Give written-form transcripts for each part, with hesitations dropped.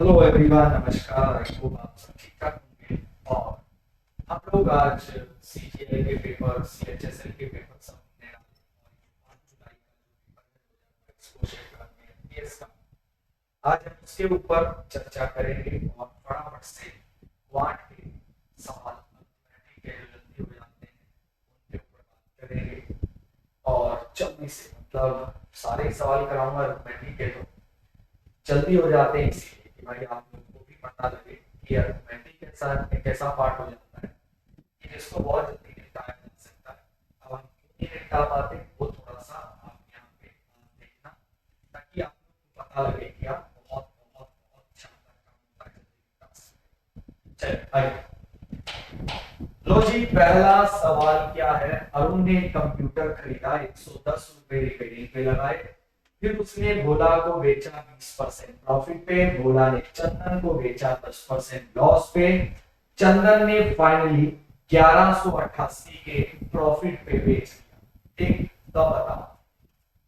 Hello everyone, नमस्कार। I hope आप सब ठीक ठाक होंगे। और हम लोग आज सीजीएल के पेपर, सीएचएसएल के पेपर सब हमने डाले और 5 जुलाई का जो पेपर है इसको शेयर करते हैं पीएस का। आज हम इसके ऊपर चर्चा करेंगे और फटाफट से क्वांट के सवाल मैथमेटिक्स के जो जल्दी हो जाते हैं उनके ऊपर बात करेंगे। और जल्दी से मतलब सारे ही सवाल कराऊंगा मैथमेटिक्स के, तो जल्दी हो जाते हैं इसीलिए कि भाई आप लोगों को भी पता लगे कि अरिथमेटिक कैसा एक ऐसा पार्ट हो जाता है कि जिसको बहुत जल्दी निपटाया जा सकता है। अब हम क्यों नहीं निपटा पाते वो थोड़ा सा आप यहाँ पे देखना, ताकि आप लोग को पता लगे कि आप बहुत बहुत बहुत शानदार काम होता है जल्दी निपटा सकते हैं। चलिए आइए, लो जी, पहला सवाल क्या है। अरुण ने कंप्यूटर खरीदा, 110 रुपए रिपेयरिंग पे लगाए, फिर उसने भोला को बेचा 20% प्रॉफिट पे। भोला ने चंदन को बेचा 10% लॉस पे। चंदन ने फाइनली 1188 के प्रॉफिट पे बेच दिया। ठीक, तो बताओ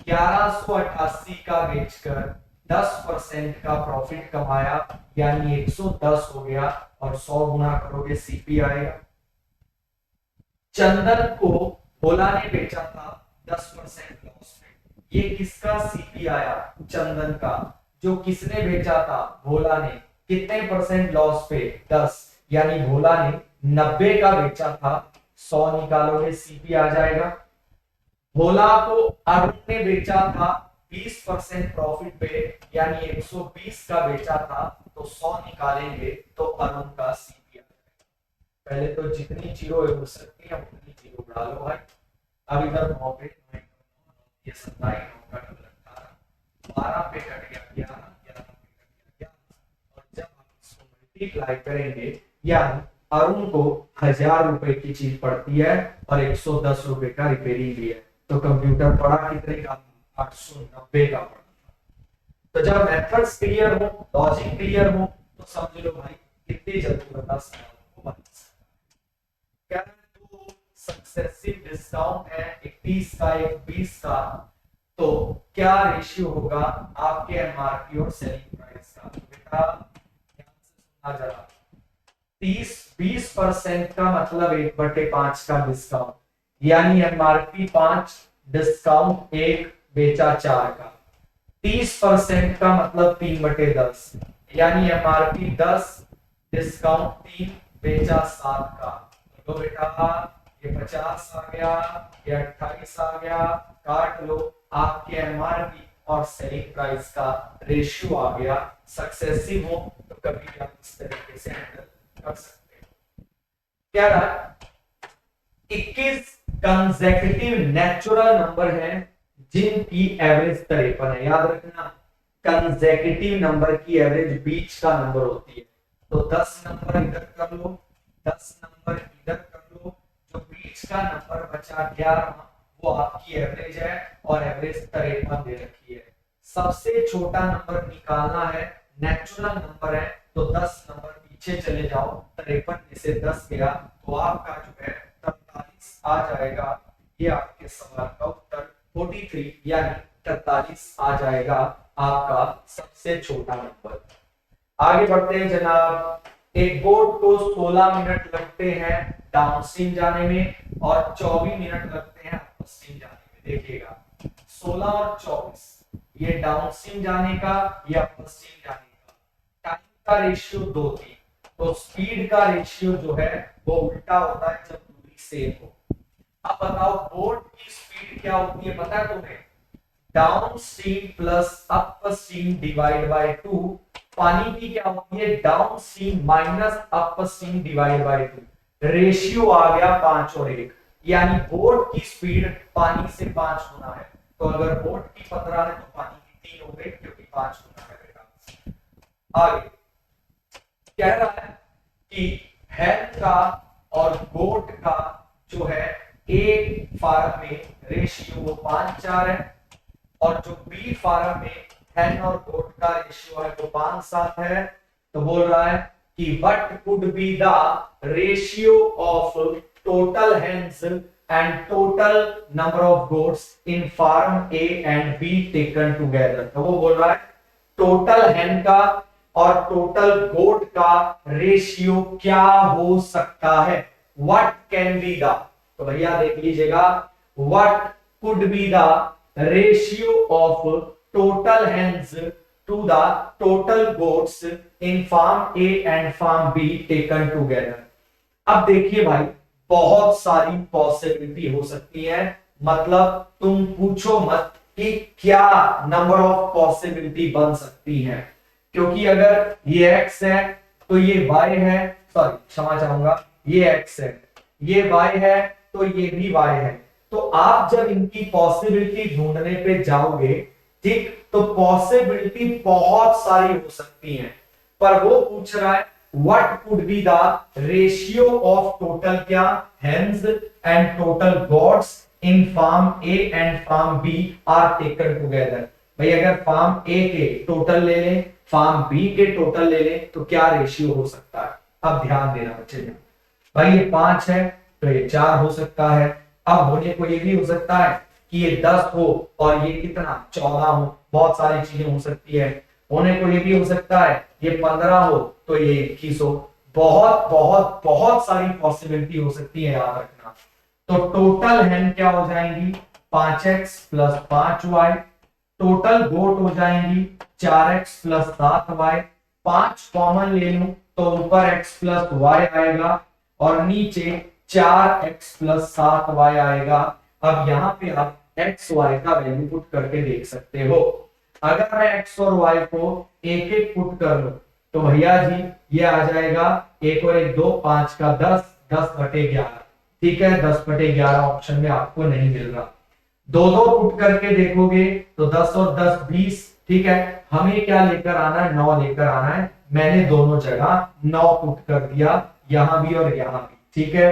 1188 का बेचकर 10% का प्रॉफिट कमाया, यानी 110 हो गया और 100 गुना करोगे सीपी आएगा। चंदन को भोला ने बेचा था 10% लॉस पे। ये किसका सीपी आया? चंदन का। जो किसने बेचा था? भोला ने। कितने परसेंट लॉस पे? 10, यानी भोला ने 90 का बेचा था। 100 निकालोगे सीपी आ जाएगा। भोला को अरुण ने बेचा था 20% प्रॉफिट पे, यानी 120 का बेचा था, तो 100 निकालेंगे तो अरुण का सीपी आ जाएगा। पहले तो जितनी जीरो हो सकती है उतनी जीरो उड़ा लो भाई। अब इधर 9 पे, ये 27, 9 का डबल 18, 12 पे कट गया 11, 11 पे कट गया 11। और जब आप इसको मल्टीप्लाई करेंगे, यानी अरुण को 1000 रुपए की चीज पड़ती है और 110 रुपए का रिपेयरिंग भी है, तो कंप्यूटर पड़ा कितने का? 890 का पड़ा। तो जब मेथड्स क्लियर हो, लॉजिक क्लियर हो, तो समझ लो भाई कितनी जल्दी बता सवालों को बता सकते हैं। क्या तो सक्सेसिव डिस्काउंट है, 21 का, 20 का, तो क्या रेशियो होगा आपके एमआरपी और सेलिंग प्राइस का? तो बेटा ध्यान से सुनना जरा। 20% का मतलब 1/5 का डिस्काउंट, यानी एमआरपी 5, डिस्काउंट 1, बेचा 4 का। 30% का मतलब 3/10, यानी एमआरपी 10, डिस्काउंट 3, बेचा 7 का। तो बेटा ये 50 आ गया, ये 28 आ गया, काट लो। आपके एमआरपी और सेलिंग प्राइस का रेशियो आ गया। सक्सेसिव हो तो कभी आप इस तरीके से हैंडल कर सकते हो। क्या रहा? 21 कंसेक्यूटिव नेचुरल नंबर है जिनकी एवरेज 53 है। याद रखना, कंसेक्यूटिव नंबर की एवरेज बीच का नंबर होती है। तो 10 नंबर इधर कर लो, 10 नंबर इधर कर लो, जो बीच का नंबर बचा 11 वो आपकी एवरेज है और एवरेज 53 दे रखी है। सबसे छोटा नंबर निकालना है, नेचुरल नंबर है, तो 10 नंबर पीछे चले जाओ, 53 में से 10 गया तो आपका जो है 43 आ जाएगा। ये आपके सवाल का उत्तर 43 यानी 43 आ जाएगा आपका सबसे छोटा नंबर। आगे बढ़ते हैं जनाब। एक बोट को 16 मिनट लगते हैं डाउनस्ट्रीम जाने में और 24 मिनट लगते हैं अपस्ट्रीम जाने में। देखिएगा 16 और 24, ये डाउनस्ट्रीम जाने का, ये अपस्ट्रीम जाने का। टाइम का रेशियो 2:3, तो स्पीड का रेशियो जो है वो उल्टा होता है जब दूरी सेम हो। अब बताओ बोट की स्पीड क्या होती है पता है तुम्हें? Down stream plus up stream divide by 2। पानी की क्या होती है? Down stream minus up stream divide by 2। Ratio आ गया 5 और 1, यानी बोट की स्पीड पानी से 5 गुना है। तो अगर बोट की 15 है तो पानी की 3 हो गई, क्योंकि 5 गुना है बेटा। आगे कह रहा है कि हैन का और गोट का जो है ए फार्म में रेशियो वो 5:4 है, और जो बी फार्म में हैन और गोट का रेशियो है वो 5:7 है। तो बोल रहा है कि what could be the ratio of total hens and total number of goats in farm A and B taken together. तो वो बोल रहा है टोटल हैन का और टोटल गोट का रेशियो क्या हो सकता है? व्हाट कैन बी द, तो भैया देख लीजिएगा, what could be the ratio of total hens to the total goats in farm A and farm B taken together. अब देखिए भाई, बहुत सारी पॉसिबिलिटी हो सकती है, मतलब तुम पूछो मत कि क्या नंबर ऑफ पॉसिबिलिटी बन सकती है, क्योंकि अगर ये x है तो ये y है, सॉरी क्षमा चाहूंगा, ये x है, ये y है, तो ये भी y है। तो आप जब इनकी पॉसिबिलिटी ढूंढने पे जाओगे, ठीक, तो पॉसिबिलिटी बहुत सारी हो सकती हैं, पर वो पूछ रहा है what could be the ratio of total क्या hens and total goats in farm A and farm B are taken together. भाई अगर फार्म ए के टोटल ले लें, फार्म बी के टोटल ले लें, तो क्या रेशियो हो सकता है? अब ध्यान देना बच्चे, भाई ये 5 है तो ये 4 हो सकता है। अब होने को ये भी हो सकता है कि ये 10 हो और ये कितना 14 हो, बहुत सारी चीजें हो सकती है। होने को ये भी हो सकता है ये 15 हो तो ये 21 हो, बहुत बहुत बहुत सारी पॉसिबिलिटी हो सकती है, याद रखना। तो टोटल हेन क्या हो जाएंगी 5x प्लस 5y, टोटल गोट हो जाएंगी 4x प्लस 7y, 5 कॉमन ले लूं तो ऊपर x प्लस y आएगा और नीचे 4x प्लस 7y आएगा। अब यहाँ पे आप x y का वैल्यू पुट करके देख सकते हो। अगर मैं x और y को एक एक पुट कर लूं तो भैया जी ये आ जाएगा 1 और 1 2, 5 का 10, 10/11, ठीक है, 10/11 ऑप्शन में आपको नहीं मिल रहा। दो दो पुट करके देखोगे तो 10 और 10 20, ठीक है, हमें क्या लेकर आना है? 9 लेकर आना है। मैंने दोनों जगह 9 पुट कर दिया, यहां भी और यहां भी, ठीक है।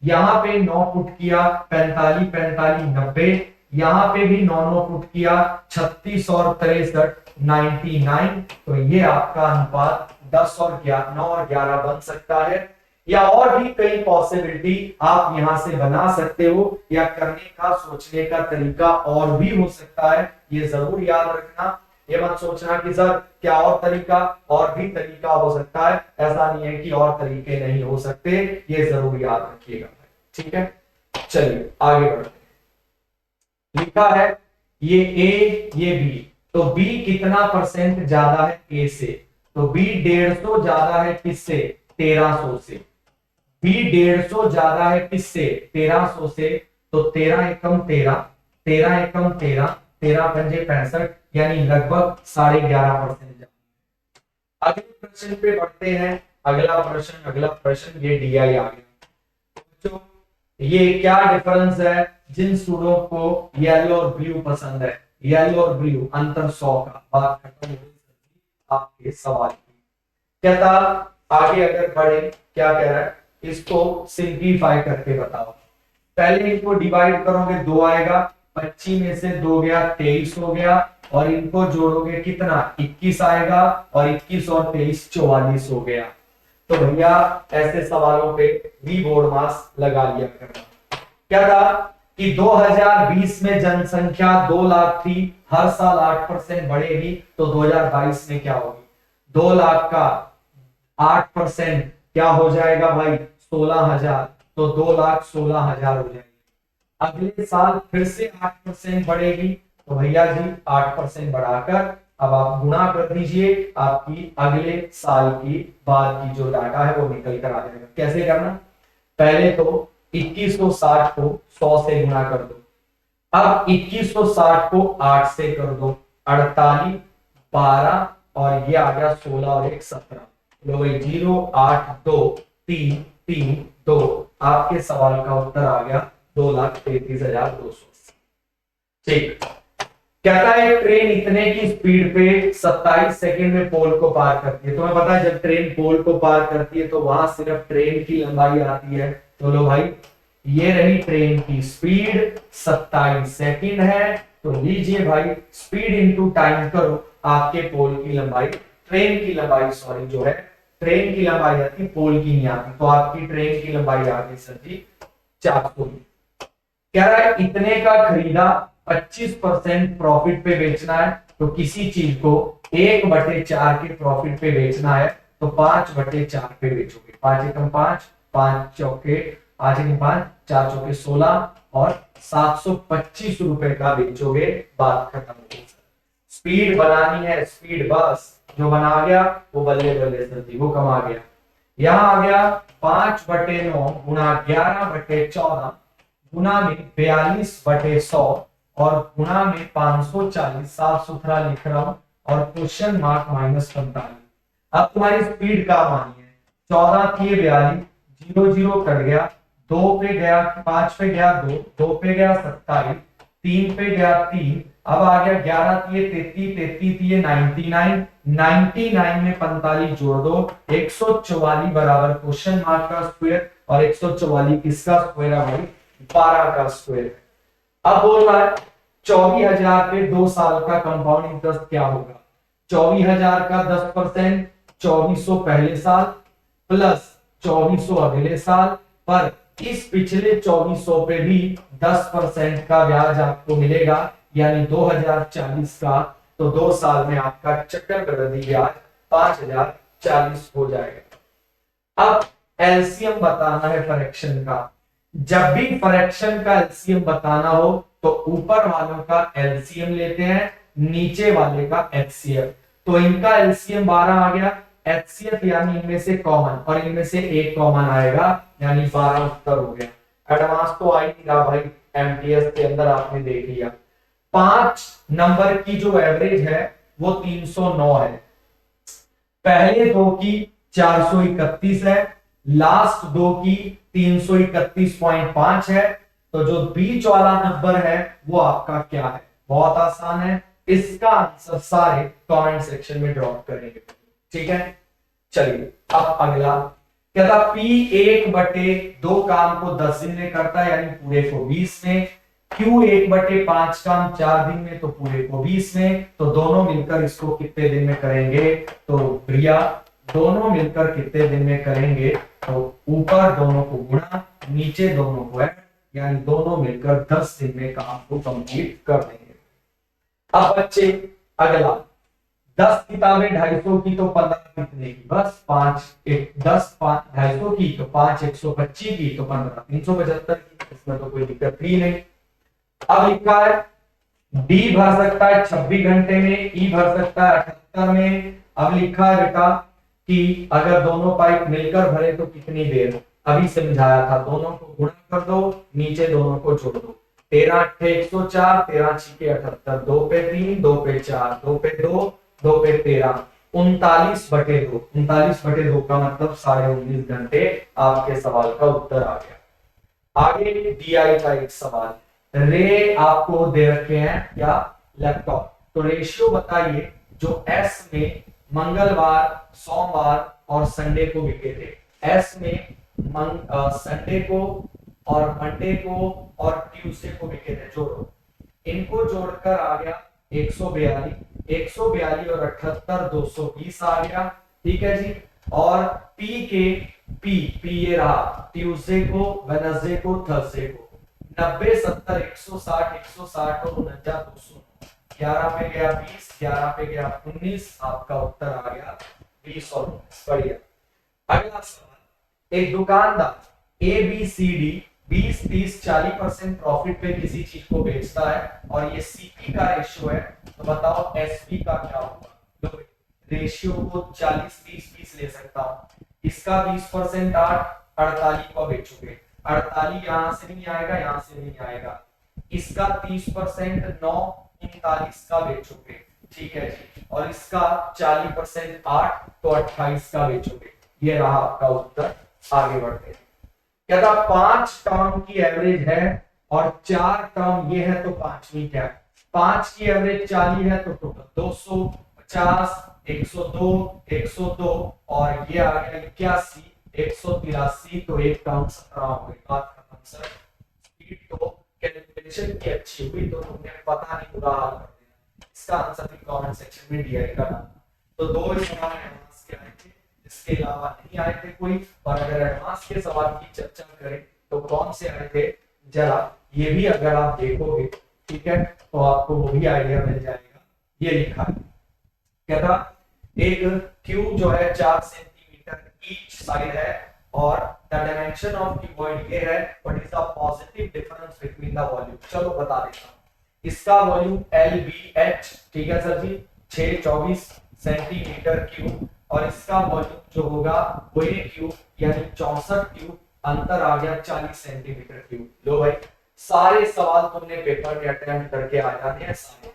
यहां पे 9 पुट किया 45 45 90, यहां पे भी 9 9 पुट किया 36 और 63 99। तो ये आपका अनुपात 10 और 11 9 और 11 बन सकता है। या और भी कई पॉसिबिलिटी आप यहां से बना सकते हो, या करने का सोचने का तरीका और भी हो सकता है, ये जरूर याद रखना। ये मत सोचना कि सर क्या और तरीका, और भी तरीका हो सकता है, ऐसा नहीं है कि और तरीके नहीं हो सकते, ये जरूर याद रखिएगा, ठीक है। चलिए आगे बढ़ते हैं। लिखा है ये ए ये बी, तो बी कितना परसेंट ज्यादा है ए से? तो बी 150 ज्यादा है किससे? 1300 से। बी 150 ज्यादा है किससे? 1300 से। तो 13 एकम 13, 13 एकम 13, 13 पंजे 65, यानी लगभग 11.5%। अगले प्रश्न पे बढ़ते हैं। अगला प्रश्न ये DI आ गया। तो ये क्या डिफरेंस है जिन स्टूडेंटों को येलो और ब्लू पसंद है? येलो और ब्लू अंतर 100 का। बात खत्म हो गई आपके सवाल की। कहता आगे अगर बढ़े, क्या कह रहा है, इसको सिंप्लीफाई करके बताओ। पहले इनको डिवाइड करोगे 2 आएगा, 25 में से 2 गया 23 हो गया, और इनको जोड़ोगे कितना 21 आएगा, और 21 और 23 44 हो गया। तो भैया ऐसे सवालों पे वी बोर्ड मास लगा लिया करना। क्या था कि 2020 में जनसंख्या 2 लाख थी, हर साल 8% बढ़ेगी, तो 2022 में क्या होगी? 2 लाख का 8% क्या हो जाएगा भाई? 16,000, तो 2,16,000 हो जाएगी। अगले साल फिर से 8% बढ़ेगी, तो भैया जी 8% बढ़ाकर अब आप गुणा कर दीजिए, आपकी अगले साल की बाद की जो डाटा है वो निकल कर आ जाएगा। कैसे करना? पहले तो 2160 को 100 से गुणा कर दो, अब 2160 को 8 से कर दो, 48 12, और ये आ गया 16 और 1 17। लो भाई 0 8 2 3 3 2, आपके सवाल का उत्तर आ गया 2,33,200। ठीक। कहता है ट्रेन इतने की स्पीड पे 27 सेकंड में पोल को पार करती है। तुम्हें पता है जब ट्रेन पोल को पार करती है तो वहां सिर्फ ट्रेन की लंबाई आती है। तो लो भाई ये रही ट्रेन की स्पीड 27 सेकंड है, तो लीजिए भाई स्पीड इंटू टाइम करो, आपके पोल की लंबाई, ट्रेन की लंबाई सॉरी जो है, ट्रेन की लंबाई आती, पोल की नहीं आती, तो आपकी ट्रेन की लंबाई आ गई सर जी 400। कह रहा है इतने का खरीदा, 25% प्रॉफिट पे बेचना है, तो किसी चीज को 1/4 के प्रॉफिट पे बेचना है तो 5/4 पे बेचोगे। 5 एकम 5, 5 चौके 5 एकम 5, 4 चौके 16 और 725 रुपए का बेचोगे, बात खत्म हो गई। स्पीड बनानी है, स्पीड बस, जो बना गया वो बल्ले बल्ले चलती, वो कमा गया। यहां आ गया 5/9 गुणा 11/14 गुणा में 42/100 और गुणा में 540, साफ सुथरा लिख रहा हूं, और क्वेश्चन मार्क -45। अब तुम्हारी स्पीड का मानी है, 14 थी 42, 0 0 कट गया, 2 पे गया, 5 पे गया 2, 2 पे गया 27, 3 पे गया 3, अब आ गया 11 थी 33, 33 थी 99, 99 में 45 जोड़ दो, 144 बराबर क्वेश्चन मार्क का स्क्वायर, और 144 किसका स्क्वायर है भाई? 12 का स्क्वायर। अब बोल रहा है 24,000 पे 2 साल का कंपाउंड इंटरेस्ट क्या होगा? 24,000 का 10%, 2400 पहले साल प्लस 2400 अगले साल, पर इस पिछले 2400 पे भी 10% का ब्याज आपको मिलेगा, यानी 2040 का। तो 2 साल में आपका चक्रवृद्धि ब्याज 5040 हो जाएगा। अब एलसीएम बताना है फ्रैक्शन का। जब भी फ्रैक्शन का एलसीएम बताना हो तो ऊपर वालों का एलसीएम लेते हैं, नीचे वाले का एचसीएफ। तो इनका एलसीएम 12 आ गया, एचसीएफ यानी इनमें से कॉमन, और इनमें से एक कॉमन आएगा, यानी 12 उत्तर हो गया। एडवांस तो आई नहीं रहा भाई, एमटीएस के अंदर आपने देख लिया। 5 नंबर की जो एवरेज है वो 309 है, पहले दो की 431 है, लास्ट दो की 331.5 है। तो जो बीच वाला नंबर है वो आपका क्या है? बहुत आसान है, इसका आंसर सारे कमेंट सेक्शन में ड्रॉप करेंगे, ठीक है। चलिए अब अगला क्या था, P1/2 काम को 10 दिन में करता है, यानी पूरे को 20 में। Q1/5 काम 4 दिन में, तो पूरे को 20 में। तो दोनों मिलकर इसको कितने दिन में करेंगे? तो भैया दोनों मिलकर कितने दिन में करेंगे? तो ऊपर दोनों को गुणा, नीचे दोनों को ऐड, यानी दोनों मिलकर 10 दिन में काम को कंप्लीट कर देंगे। अब बच्चे अगला, 10 किताबें 250 की तो 15 कितने की? बस 5 1 10 5 250 की तो 5 125 की तो 15 375 की, इसमें तो कोई दिक्कत ही नहीं। अब लिखा है डी भर सकता है 26 घंटे में, ई भर सकता है 78 में। अब लिखा है बेटा कि अगर दोनों पाइप मिलकर भरे तो कितनी देर? अभी समझाया था, दोनों को गुणा कर दो, नीचे दोनों को जोड़ दो। 13 8 104, 13 6 78, 2 पे 3, 2 पे 4, 2 पे 2, 2 पे 13, 39/2। 39/2 का मतलब 19.5 घंटे। आपके सवाल का उत्तर आ गया। आगे डीआई का एक सवाल, रे आपको दे रखे हैं क्या? लैपटॉप। तो रेशियो बताइए जो एस में मंगलवार, सोमवार और संडे को बिके थे। एस में संडे को और मंडे को और ट्यूसडे को बिके थे, जोड़ो। इनको जोड़कर आ गया 142, 142 और 78 220 आ गया, ठीक है जी। और पी के पी ये रहा ट्यूसडे को, वेडनेसडे को, थर्सडे को। 90 70 160 160 और 49 200, 11 पे गया 20, 11 पे गया 19, आपका उत्तर आ गया 20 और 19। बढ़िया। अगला सवाल, एक दुकानदार A B C D 20 30 40% profit पे किसी चीज को बेचता है, और ये सीपी का रेशियो है, तो बताओ एसपी का क्या होगा? रेशियो को 40 30 20 ले सकता हूं, इसका 20% 8 48 को बेचोगे, 48 यहां से नहीं आएगा, यहां से नहीं आएगा। इसका 30% 9 39 का बेचोगे, ठीक है जी। और इसका 40% 8 तो 28 का बेचोगे। ये रहा आपका उत्तर। आगे बढ़ते हैं। क्या था, 5 टर्म की एवरेज है और 4 टर्म ये है, तो 5वीं क्या है? 5 की एवरेज 40 है, तो टोटल 250 102 102 और ये आ गया 81 183, तो एक टर्म 17 हो गई। बात खत्म सर। स्पीड तो कैलकुलेशन की अच्छी हुई, तो तुमने पता नहीं पूरा हाल कर दिया। इसका आंसर भी कमेंट सेक्शन में दिया है। तो 2 सवाल एडवांस के आए थे, इसके अलावा नहीं आए थे कोई। और अगर एडवांस के सवाल की चर्चा करें तो कौन से आए थे, जरा ये भी अगर आप देखोगे, ठीक है, तो आपको वो भी आइडिया मिल जाएगा। ये लिखा है कहता एक क्यूब जो है 4 सेंटीमीटर ईच साइड है और द डायमेंशन ऑफ क्यूबॉइड ये है, what is the positive difference between the volume. चलो बता देता हूं, इसका वॉल्यूम LVH, ठीक है सर जी, 624 सेंटीमीटर क्यूब, और इसका वॉल्यूम जो होगा वो ये क्यूब यानी 64 क्यूब, अंतर आ गया 40 सेंटीमीटर क्यूब। लो भाई, सारे सवाल तुमने पेपर में अटेम्प्ट करके आ जाने हैं सारे,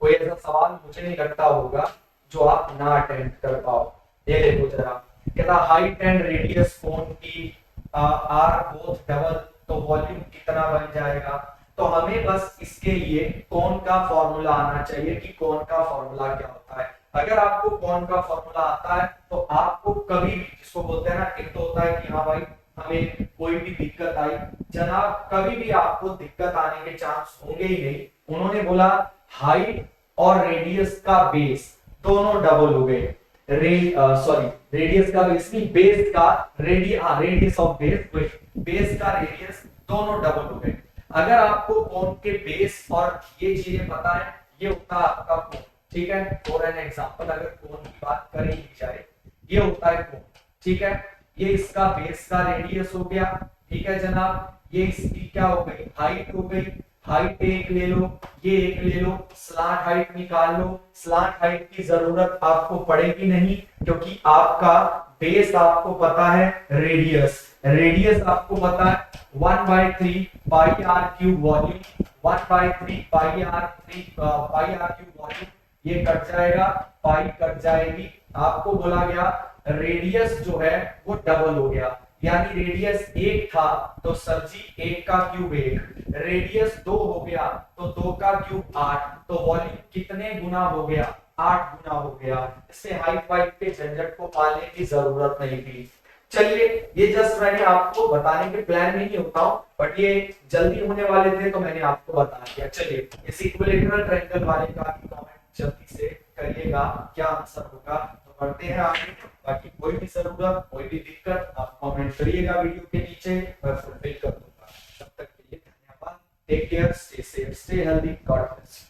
कोई ऐसा सवाल मुझे नहीं लगता होगा जो आप ना अटेम्प्ट कर पाओ। ये देखो जरा, कहता हाइट एंड रेडियस कोन की आर बोथ डबल, तो वॉल्यूम कितना बन जाएगा। तो हमें बस इसके लिए कोन का फॉर्मूला आना चाहिए कि कोन का फॉर्मूला क्या होता है। अगर आपको कोन का फॉर्मूला आता है तो आपको कभी भी, जिसको बोलते हैं ना, एक तो होता है कि हाँ भाई हमें कोई भी दिक्कत आई, जनाब कभी भी आपको दिक्कत आने के चांस होंगे ही नहीं। उन्होंने बोला हाइट और रेडियस का बेस दोनों डबल हो गए, सॉरी रेडियस का बेस नहीं, बेस का रेडियस ऑफ बेस का रेडियस दोनों डबल हो गए। अगर आपको कोन के बेस और ये चीजें पता है, ये होता है आपका कोन, ठीक है। फॉर एन एग्जांपल अगर कोन की बात करी जाए, ये होता है कोन, ठीक है। ये इसका बेस का रेडियस हो गया, ठीक है जनाब। ये इसकी क्या हो गई, हाइट हो गई। हाइट एक ले लो, ये एक ले लो, स्लांट हाइट निकाल लो। स्लांट हाइट की जरूरत आपको पड़ेगी नहीं क्योंकि आपका बेस आपको पता है, रेडियस आपको पता है 1/3 pi r cube volume, 1/3 pi r cube volume, ये कट जाएगा, पाई कट जाएगी। आपको बोला गया रेडियस जो है वो डबल हो गया, यानी रेडियस 1 था तो सर जी 1 का क्यूब 1, रेडियस 2 हो गया तो 2 का क्यूब 8, तो वॉल्यूम कितने गुना हो गया, 8 गुना हो गया। इससे हाइट वाइट के झंझट को पालने की जरूरत नहीं थी। चलिए, ये जस्ट मैंने आपको बताने के प्लान में नहीं होता हूं, बट ये जल्दी होने वाले थे तो मैंने आपको बता दिया। चलिए, इस इक्विलेटरल ट्रायंगल वाले का कमेंट जल्दी से करिएगा, क्या आंसर होगा। तो बढ़ते हैं आगे, बाकी कोई भी जरूरत, कोई भी दिक्कत आप कमेंट करिएगा वीडियो के नीचे, मैं फुलफिल कर दूंगा। तब तक के लिए धन्यवाद, take care, stay safe, stay healthy, God bless.